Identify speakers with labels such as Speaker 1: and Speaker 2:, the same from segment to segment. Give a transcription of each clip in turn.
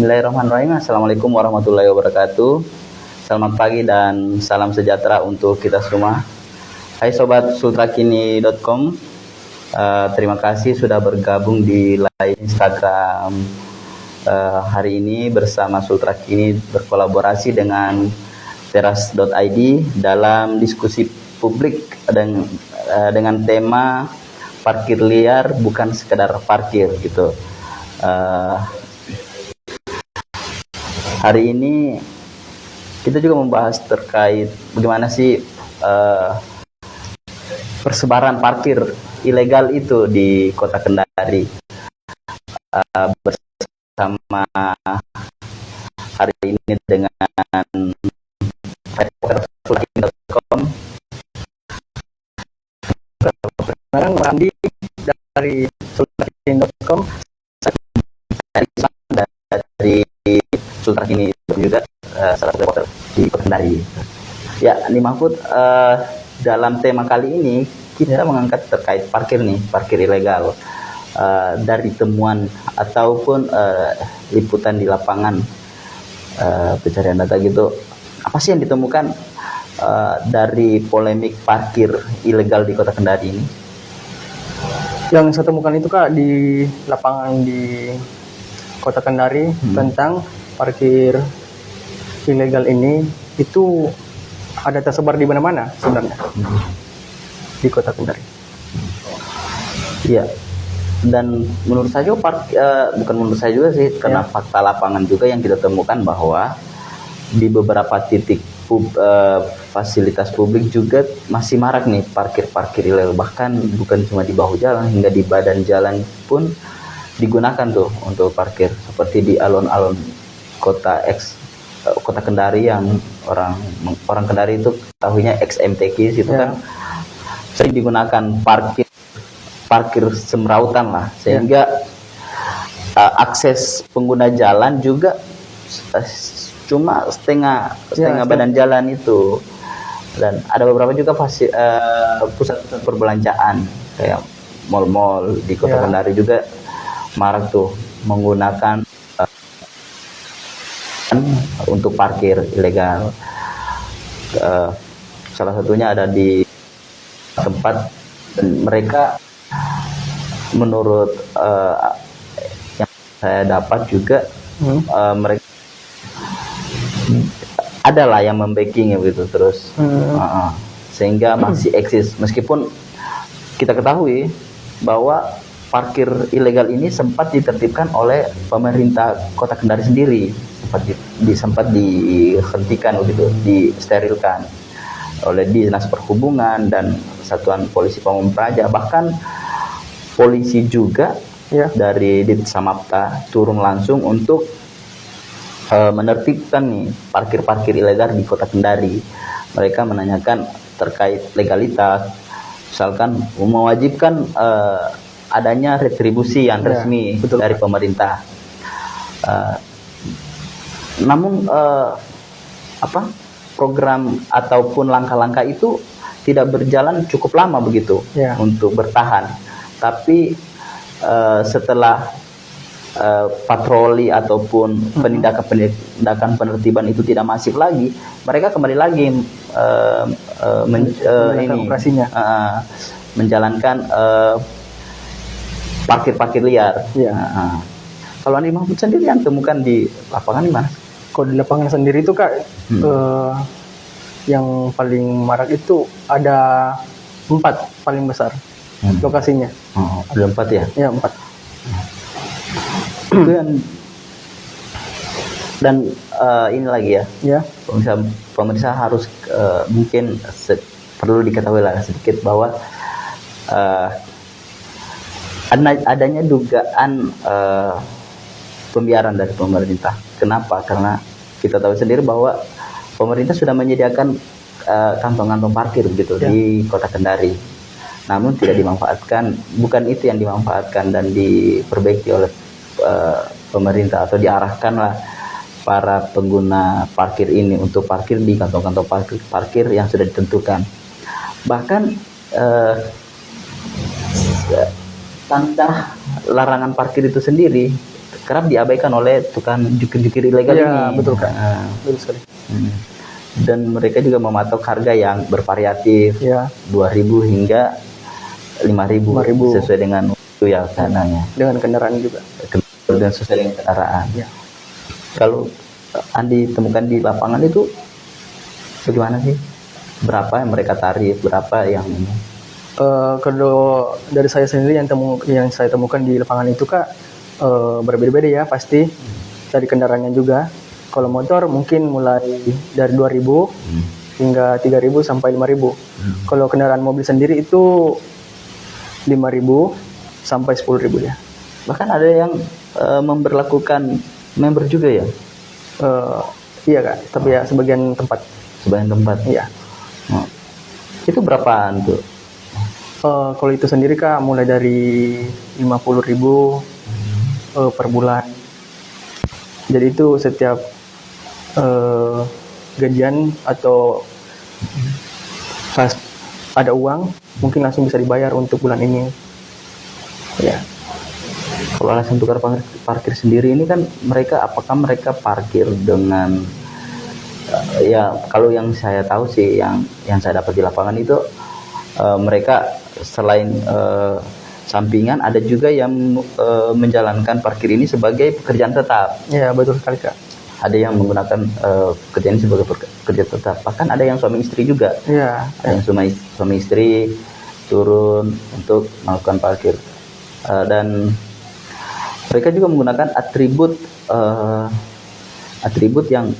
Speaker 1: Bismillahirrahmanirrahim. Assalamualaikum warahmatullahi wabarakatuh. Selamat pagi dan salam sejahtera untuk kita semua. Hai Sobat Sultrakini.com. Terima kasih sudah bergabung di live Instagram hari ini bersama Sultrakini berkolaborasi dengan teras.id dalam diskusi publik dengan tema parkir liar bukan sekedar parkir gitu. Hari ini kita juga membahas terkait bagaimana sih persebaran parkir ilegal itu di Kota Kendari. Bersama hari ini dengan Sultrakini.com.
Speaker 2: Sekarang Randi dari Sultrakini.com,
Speaker 1: dari Sultrakini juga salah satu reporter di Kota Kendari. Ya, Nih Mahfud, dalam tema kali ini kita mengangkat terkait parkir ilegal. Dari temuan ataupun liputan di lapangan pencarian data gitu, apa sih yang ditemukan dari polemik parkir ilegal di Kota Kendari ini?
Speaker 2: yang saya temukan itu Kak di lapangan di Kota Kendari tentang parkir ilegal ini itu ada tersebar di mana-mana sebenarnya di Kota Kendari.
Speaker 1: Iya. Dan menurut saya bukan menurut saya juga sih, karena fakta lapangan juga yang kita temukan bahwa di beberapa titik fasilitas publik juga masih marak nih parkir ilegal, bahkan bukan cuma di bahu jalan, hingga di badan jalan pun digunakan tuh untuk parkir, seperti di alun-alun Kota Kendari yang orang Kendari itu tahunya XMTQ situ kan sering digunakan parkir semrautan lah, sehingga akses pengguna jalan juga cuma setengah badan jalan itu. Dan ada beberapa juga pusat perbelanjaan kayak mal-mal di Kota Kendari juga marak tuh menggunakan untuk parkir ilegal. Salah satunya ada di tempat, dan mereka menurut yang saya dapat juga mereka adalah yang membacking begitu terus, sehingga masih eksis, meskipun kita ketahui bahwa parkir ilegal ini sempat ditertibkan oleh pemerintah Kota Kendari sendiri, sempat dihentikan begitu, disterilkan oleh Dinas Perhubungan dan Satuan Polisi Pamung Praja. Bahkan polisi juga dari Ditsamapta turun langsung untuk menertibkan nih parkir ilegal di Kota Kendari. Mereka menanyakan terkait legalitas, misalkan mewajibkan adanya retribusi yang resmi dari pemerintah. Namun program ataupun langkah-langkah itu tidak berjalan cukup lama begitu untuk bertahan. Tapi setelah patroli ataupun penindakan penertiban itu tidak masif lagi, mereka kembali lagi menjalankan parkir liar. Kalau Andi Mahfud sendiri yang temukan di lapangan di mana?
Speaker 2: Kalau di lapangan sendiri itu Kak, yang paling marak itu ada 4 paling besar lokasinya.
Speaker 1: Ada 4 ya?
Speaker 2: Ya, 4.
Speaker 1: Dan ini lagi ya. Pemirsa harus mungkin perlu diketahui lah sedikit bahwa adanya dugaan pembiaran dari pemerintah. Kenapa? Karena kita tahu sendiri bahwa pemerintah sudah menyediakan kantong-kantong parkir begitu di Kota Kendari, namun tidak dimanfaatkan. Bukan itu yang dimanfaatkan dan diperbaiki oleh pemerintah, atau diarahkanlah para pengguna parkir ini untuk parkir di kantong-kantong parkir yang sudah ditentukan. Bahkan tanda larangan parkir itu sendiri kerap diabaikan oleh tukang jukir-jukir ilegal
Speaker 2: Iya,
Speaker 1: ini.
Speaker 2: betul Kak.
Speaker 1: Nah,
Speaker 2: Betul sekali.
Speaker 1: dan mereka juga mematok harga yang bervariatif,
Speaker 2: Ya,
Speaker 1: 2.000 hingga 5.000
Speaker 2: 5.000.
Speaker 1: sesuai dengan itu ya kananya,
Speaker 2: dengan kendaraan juga.
Speaker 1: dan sesuai dengan kendaraan.
Speaker 2: Ya.
Speaker 1: Kalau Andi temukan di lapangan itu bagaimana sih? Berapa yang mereka tarif, berapa yang ini?
Speaker 2: Kalau dari saya sendiri yang saya temukan di lapangan itu Kak, berbeda-beda ya pasti dari kendaraannya juga. Kalau motor mungkin mulai dari 2.000 hingga 3.000 sampai 5.000. Kalau kendaraan mobil sendiri itu 5.000 sampai 10.000 ya.
Speaker 1: Bahkan ada yang memberlakukan member juga ya,
Speaker 2: Iya Kak, tapi ya sebagian tempat.
Speaker 1: sebagian tempat.
Speaker 2: Iya.
Speaker 1: Oh. Itu berapaan tuh?
Speaker 2: Kalau itu sendiri Kak mulai dari 50.000 per bulan. Jadi itu setiap gajian atau pas ada uang mungkin langsung bisa dibayar untuk bulan ini. Ya.
Speaker 1: Kalau alasan tukar parkir sendiri ini kan apakah mereka parkir dengan ya kalau yang saya tahu sih yang saya dapat di lapangan itu mereka selain sampingan ada juga yang menjalankan parkir ini sebagai pekerjaan tetap.
Speaker 2: Ya betul sekali Kak.
Speaker 1: Ada yang menggunakan pekerjaan ini sebagai pekerja tetap. Bahkan ada yang suami istri juga.
Speaker 2: Ya.
Speaker 1: Ada yang suami istri turun untuk melakukan parkir. Dan mereka juga menggunakan atribut yang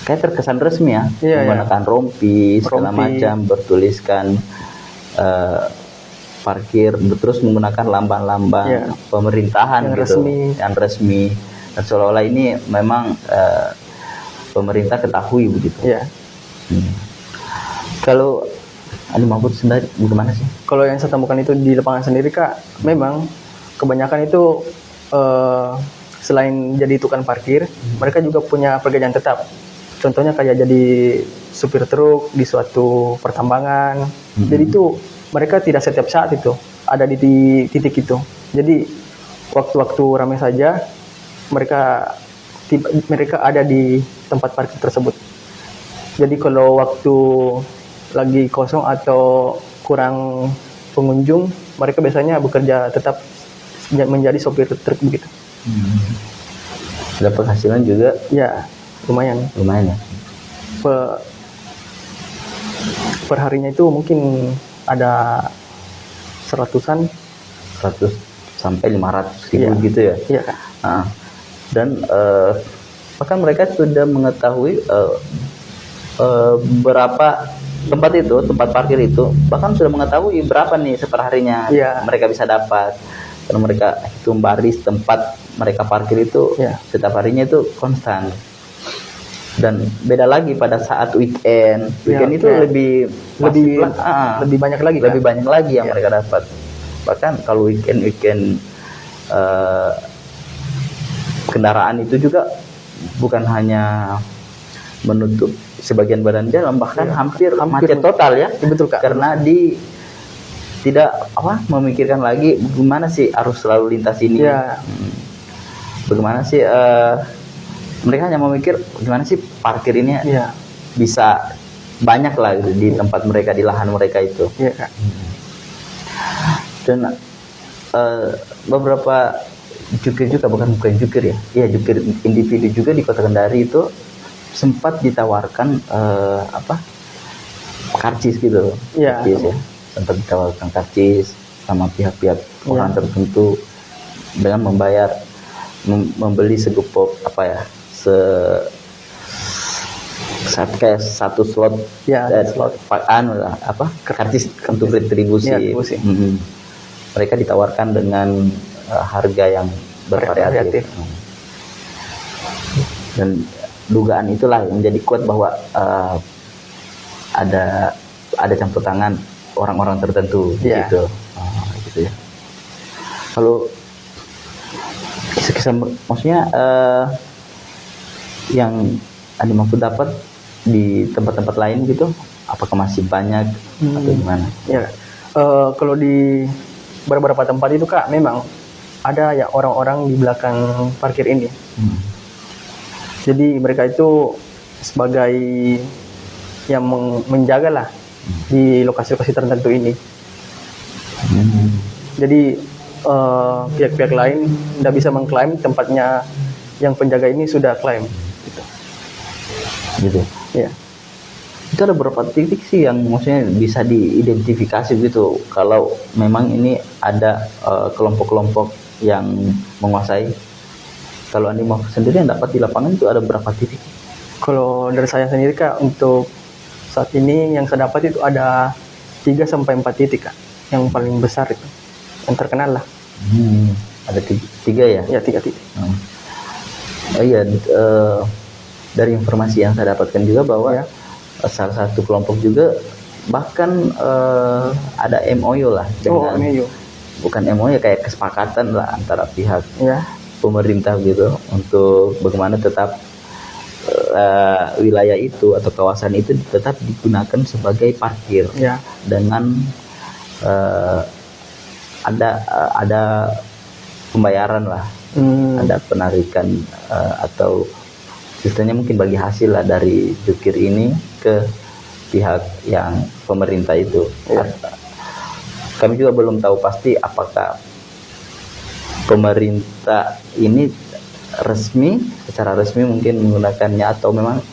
Speaker 1: kayak terkesan resmi ya.
Speaker 2: Iya,
Speaker 1: Menggunakan rompi segala macam, bertuliskan parkir, terus menggunakan lambang-lambang pemerintahan
Speaker 2: yang
Speaker 1: gitu,
Speaker 2: resmi.
Speaker 1: yang resmi. Dan seolah-olah ini memang pemerintah ketahui begitu.
Speaker 2: Ya.
Speaker 1: Kalau Andi Mahfud sendiri bagaimana sih?
Speaker 2: Kalau yang saya temukan itu di lapangan sendiri Kak, memang kebanyakan itu selain jadi tukang parkir, mereka juga punya pekerjaan tetap. Contohnya kayak jadi supir truk di suatu pertambangan. Jadi itu mereka tidak setiap saat itu ada di titik itu. Jadi waktu-waktu ramai saja mereka ada di tempat parkir tersebut. Jadi kalau waktu lagi kosong atau kurang pengunjung, mereka biasanya bekerja tetap menjadi sopir truk begitu.
Speaker 1: Ada penghasilan juga?
Speaker 2: Ya, lumayan
Speaker 1: ya.
Speaker 2: Per harinya itu mungkin ada 100
Speaker 1: sampai 500.000 gitu ya.
Speaker 2: Iya Kak.
Speaker 1: Dan bahkan mereka sudah mengetahui berapa tempat parkir itu, bahkan sudah mengetahui berapa nih seperharinya mereka bisa dapat. Karena mereka hitung baris tempat mereka parkir itu setiap harinya itu konstan. Dan beda lagi pada saat weekend itu lebih
Speaker 2: banyak lagi
Speaker 1: lebih banyak lagi yang mereka dapat. Bahkan kalau weekend kendaraan itu juga bukan hanya menutup sebagian badan jalan, bahkan hampir macet total ya.
Speaker 2: Betul Kak.
Speaker 1: Karena tidak memikirkan lagi bagaimana sih arus lalu lintas ini. Bagaimana sih mereka hanya memikir gimana sih parkir ini bisa banyak lah di tempat mereka, di lahan mereka itu. Dan beberapa jukir juga, bukan jukir ya, jukir individu juga di Kota Kendari itu sempat ditawarkan karcis gitu. Karcis, ya. Sempat ditawarkan karcis sama pihak-pihak orang tertentu dengan membeli segupok kayak satu slot karcis untuk retribusi. Mereka ditawarkan dengan harga yang bervariatif. Dan dugaan itulah yang menjadi kuat bahwa ada campur tangan orang-orang tertentu gitu. Gitu ya. Kalau maksudnya yang Andi Mahfud dapat di tempat-tempat lain gitu, apakah masih banyak atau gimana?
Speaker 2: Kalau di beberapa tempat itu Kak, memang ada ya orang-orang di belakang parkir ini.
Speaker 1: Hmm.
Speaker 2: Jadi mereka itu sebagai yang menjaga lah di lokasi-lokasi tertentu ini.
Speaker 1: Hmm.
Speaker 2: Jadi pihak-pihak lain tidak bisa mengklaim tempatnya yang penjaga ini sudah klaim.
Speaker 1: Gitu.
Speaker 2: Ya.
Speaker 1: Itu ada beberapa titik sih yang maksudnya bisa diidentifikasi gitu. Kalau memang ini ada kelompok-kelompok yang menguasai. Kalau Andi mau sendiri yang dapat di lapangan itu ada berapa titik?
Speaker 2: Kalau dari saya sendiri Kak, untuk saat ini yang saya dapat itu ada 3 sampai 4 titik Kak, yang paling besar itu, yang terkenal lah.
Speaker 1: Ada tiga ya?
Speaker 2: Ya 3 titik.
Speaker 1: Oh iya, dari informasi yang saya dapatkan juga bahwa
Speaker 2: Ya.
Speaker 1: Salah satu kelompok juga bahkan ada MOU lah dengan
Speaker 2: MOU.
Speaker 1: bukan MOU ya, kayak kesepakatan lah antara pihak
Speaker 2: Ya.
Speaker 1: pemerintah gitu untuk bagaimana tetap wilayah itu atau kawasan itu tetap digunakan sebagai parkir
Speaker 2: Ya.
Speaker 1: dengan ada pembayaran lah, ada penarikan atau sistemnya mungkin bagi hasil lah dari jukir ini ke pihak yang pemerintah itu.
Speaker 2: Ya.
Speaker 1: Kami juga belum tahu pasti apakah pemerintah ini secara resmi mungkin menggunakannya atau memang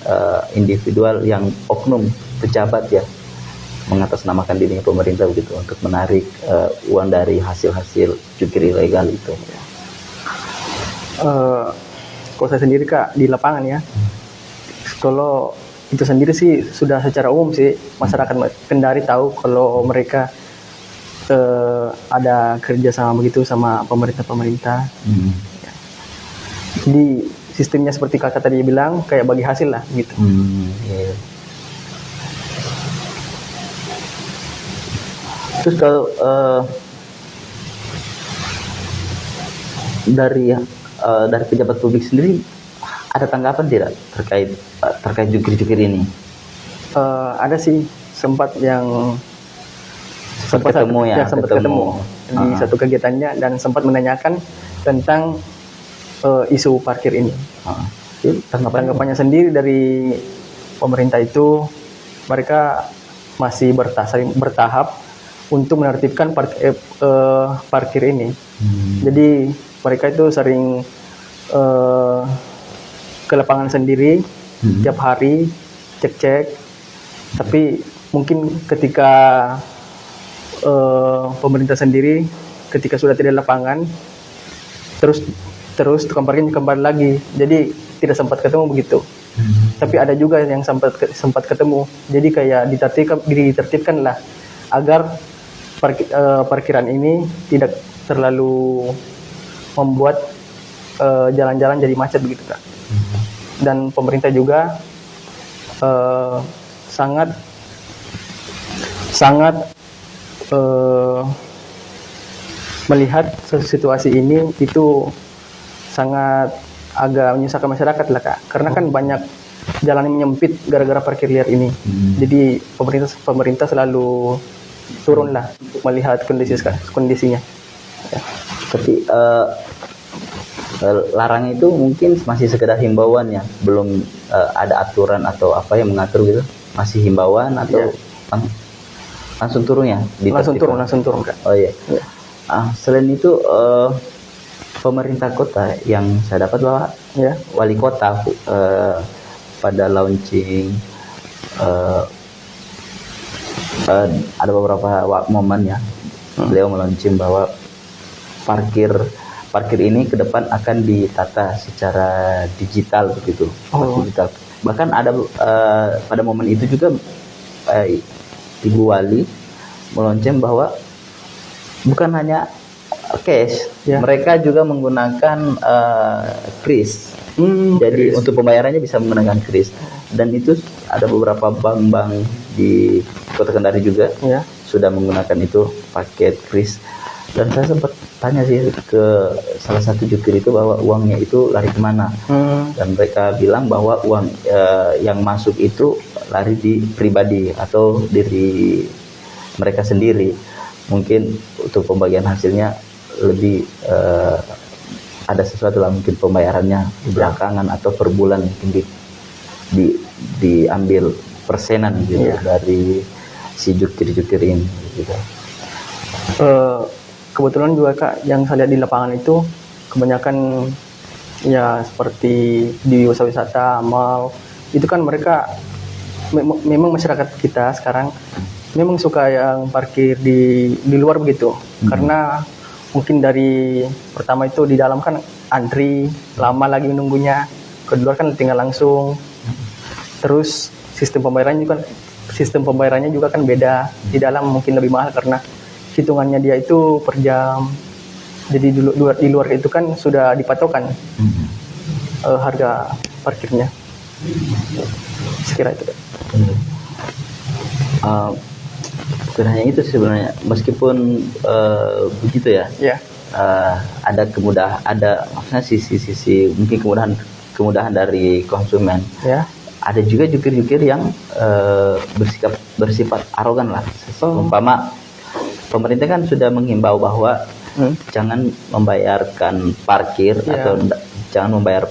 Speaker 1: individual yang oknum pejabat ya mengatasnamakan dirinya pemerintah begitu untuk menarik uang dari hasil-hasil jukir ilegal itu.
Speaker 2: Kalau saya sendiri Kak di lapangan ya, kalau itu sendiri sih sudah secara umum sih masyarakat Kendari tahu kalau mereka ada kerjasama begitu sama pemerintah-pemerintah. Jadi sistemnya seperti kakak tadi bilang kayak bagi hasil lah gitu.
Speaker 1: Iya. Terus kalau dari pejabat publik sendiri ada tanggapan tidak terkait jukir-jukir ini?
Speaker 2: Ada sih sempat
Speaker 1: ketemu ya,
Speaker 2: sempat ketemu di satu kegiatannya dan sempat menanyakan tentang isu parkir ini. Tanggapannya sendiri dari pemerintah itu mereka masih bertahap untuk menertibkan parkir ini. Jadi mereka itu sering ke lapangan sendiri tiap hari cek-cek. Tapi mungkin ketika pemerintah sendiri ketika sudah tidak lapangan terus tukang parkir kembali lagi, jadi tidak sempat ketemu begitu. Tapi ada juga yang sempat ketemu, jadi kayak ditertibkan lah agar parkiran ini tidak terlalu membuat jalan-jalan jadi macet begitu Kak. Dan pemerintah juga sangat melihat situasi ini itu sangat agak menyusahkan masyarakat lah Kak, karena kan banyak jalan yang menyempit gara-gara parkir liar ini. Jadi pemerintah selalu turun lah untuk melihat kondisinya. Ya.
Speaker 1: Tapi larang itu mungkin masih sekedar himbauan ya, belum ada aturan atau apa yang mengatur gitu, masih himbauan atau langsung turun ya?
Speaker 2: Langsung turun Kak.
Speaker 1: Oh iya. Selain itu pemerintah kota yang saya dapat bahwa wali kota pada launching ada beberapa momen ya, beliau melaunching bahwa parkir ini ke depan akan ditata secara digital begitu. Digital. Bahkan ada pada momen itu juga Ibu Wali melonceng bahwa bukan hanya cash, mereka juga menggunakan kris. Jadi untuk pembayarannya bisa menggunakan kris. Dan itu ada beberapa bank-bank di Kota Kendari juga sudah menggunakan itu paket kris. Dan saya sempat tanya sih ke salah satu jukir itu bahwa uangnya itu lari kemana. Dan mereka bilang bahwa uang yang masuk itu lari di pribadi atau diri mereka sendiri. Mungkin untuk pembagian hasilnya lebih ada sesuatu lah, mungkin pembayarannya di belakangan atau per bulan mungkin diambil persenan gitu dari si jukir-jukir ini gitu.
Speaker 2: Kebetulan juga Kak, yang saya lihat di lapangan itu kebanyakan ya seperti di wisata mal itu kan mereka memang masyarakat kita sekarang memang suka yang parkir di luar begitu, karena mungkin dari pertama itu di dalam kan antri lama lagi menunggunya, ke luar kan tinggal langsung. Terus sistem pembayarannya juga kan beda, di dalam mungkin lebih mahal karena hitungannya dia itu per jam. Jadi di luar itu kan sudah dipatokan harga parkirnya. Sekira itu.
Speaker 1: Bukan hanya itu sih sebenarnya, meskipun begitu ya. Ada maksudnya sisi mungkin kemudahan dari konsumen. Ada juga jukir-jukir yang bersifat arogan lah. Umpama pemerintah kan sudah menghimbau bahwa jangan membayarkan parkir atau jangan membayar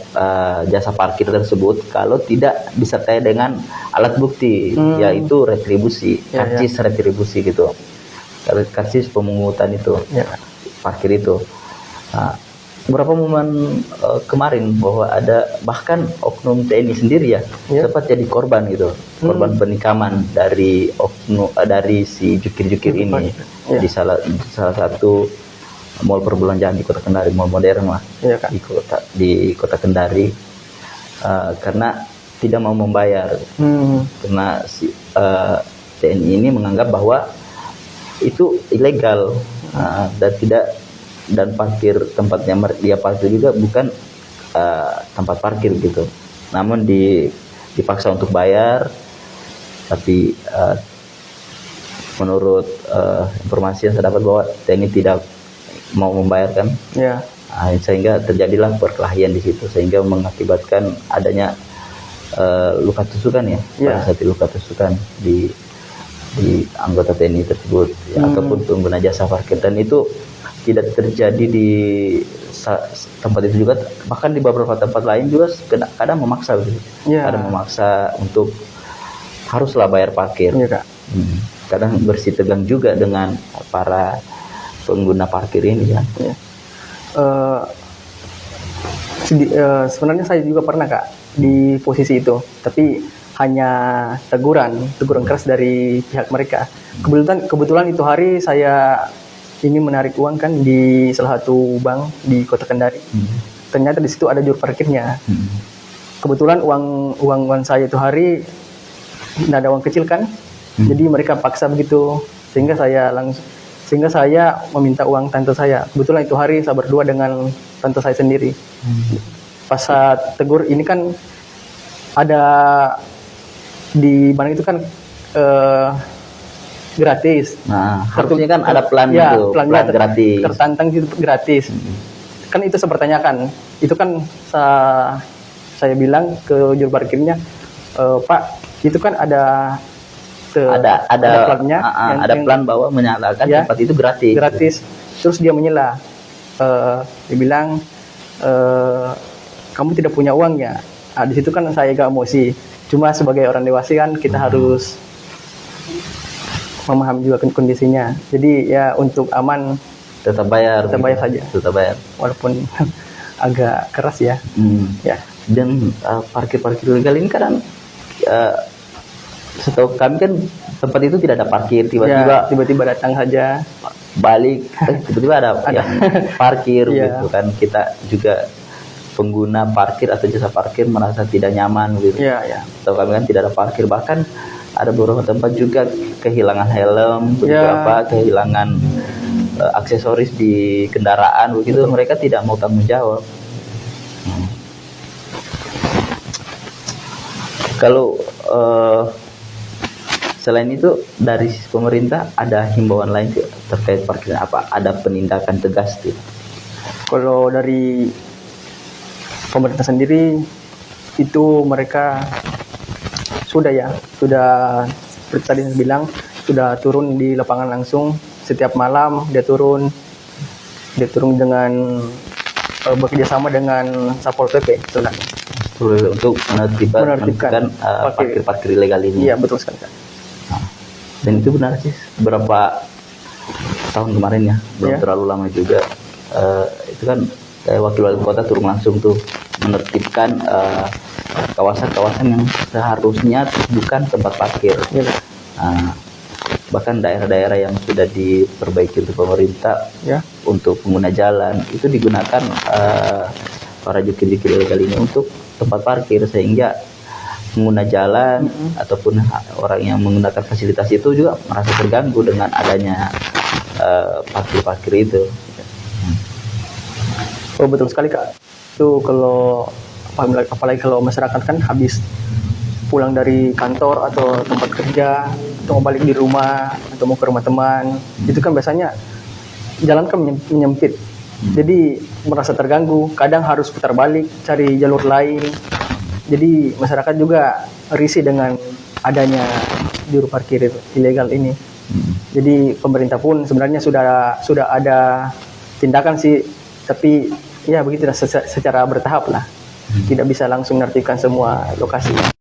Speaker 1: jasa parkir tersebut kalau tidak disertai dengan alat bukti, yaitu retribusi, karcis retribusi gitu, karcis pemungutan itu, parkir itu. Nah, beberapa momen kemarin bahwa ada bahkan oknum TNI sendiri sempat jadi korban gitu, korban penikaman dari dari si jukir-jukir ini di salah satu mall perbelanjaan di Kota Kendari, mall modern lah, di kota Kendari, karena tidak mau membayar, karena si TNI ini menganggap bahwa itu ilegal dan parkir tempatnya dia parkir juga bukan tempat parkir gitu, namun dipaksa untuk bayar, tapi menurut informasi yang saya dapat bahwa TNI tidak mau membayarkan, sehingga terjadilah perkelahian di situ, sehingga mengakibatkan adanya luka tusukan pada saat luka tusukan di anggota TNI tersebut, ataupun pengguna jasa parkir. Dan itu tidak terjadi di tempat itu juga, bahkan di beberapa tempat lain juga kadang memaksa gitu. Kadang memaksa untuk haruslah bayar parkir. Kadang bersitegang juga dengan para pengguna parkir ini
Speaker 2: sebenarnya saya juga pernah Kak di posisi itu, tapi hanya teguran keras dari pihak mereka. Kebetulan itu hari saya ini menarik uang kan di salah satu bank di Kota Kendari. Ternyata di situ ada juru parkirnya. Kebetulan uang saya itu hari tidak ada uang kecil kan, jadi mereka paksa begitu, sehingga saya meminta uang tante saya. Kebetulan itu hari saya berdua dengan tante saya sendiri. Pas saat tegur ini kan ada di mana itu kan gratis.
Speaker 1: Nah, harusnya kan ada plan itu, plan gratis.
Speaker 2: Tertantang itu gratis. Kan itu saya pertanyakan. Itu kan saya bilang ke juru parkirnya, Pak, itu kan ada plannya,
Speaker 1: ada plan bahwa menyatakan tempat itu gratis.
Speaker 2: Terus dia menyela, dia bilang kamu tidak punya uang ya. Di situ kan saya agak emosi. Cuma sebagai orang dewasa kan kita harus memahami juga kondisinya. Jadi ya untuk aman
Speaker 1: tetap bayar
Speaker 2: saja.
Speaker 1: Tetap bayar
Speaker 2: walaupun agak keras ya.
Speaker 1: Dan parkir ilegal ini kadang setahu kami kan tempat itu tidak ada parkir,
Speaker 2: tiba-tiba datang saja,
Speaker 1: balik tiba-tiba ada yang parkir gitu kan. Kita juga pengguna parkir atau jasa parkir merasa tidak nyaman gitu. Setahu kami kan tidak ada parkir, bahkan ada beberapa tempat juga kehilangan helm, kehilangan aksesoris di kendaraan begitu. Mereka tidak mau tanggung jawab. Kalau selain itu dari pemerintah ada himbauan lain terkait parkir, apa ada penindakan tegas tidak?
Speaker 2: Kalau dari pemerintah sendiri itu mereka sudah seperti tadi saya bilang, sudah turun di lapangan langsung. Setiap malam dia turun diturun dengan bekerjasama dengan Satpol PP sebenarnya.
Speaker 1: untuk
Speaker 2: Menertibkan
Speaker 1: parkir-parkir ilegal ini.
Speaker 2: Iya, betul sekali, Kak.
Speaker 1: Dan itu benar sih, beberapa tahun kemarin ya, belum
Speaker 2: Iya.
Speaker 1: terlalu lama juga, itu kan wakil wali kota turun langsung tuh menertibkan kawasan-kawasan yang seharusnya bukan tempat parkir.
Speaker 2: Iya, Kak.
Speaker 1: Nah, bahkan daerah-daerah yang sudah diperbaiki untuk pemerintah
Speaker 2: Ya.
Speaker 1: untuk pengguna jalan itu digunakan para jukir-jukir ilegal ini untuk tempat parkir, sehingga pengguna jalan ataupun orang yang menggunakan fasilitas itu juga merasa terganggu dengan adanya parkir-parkir itu.
Speaker 2: Oh, betul sekali, Kak. Itu kalau apalagi kalau masyarakat kan habis pulang dari kantor atau tempat kerja atau mau balik di rumah atau mau ke rumah teman, itu kan biasanya jalan kan menyempit. Jadi merasa terganggu, kadang harus putar balik cari jalur lain. Jadi masyarakat juga risih dengan adanya juru parkir ilegal ini. Jadi pemerintah pun sebenarnya sudah ada tindakan sih, tapi ya begitulah secara bertahap lah. Tidak bisa langsung menertibkan semua lokasi.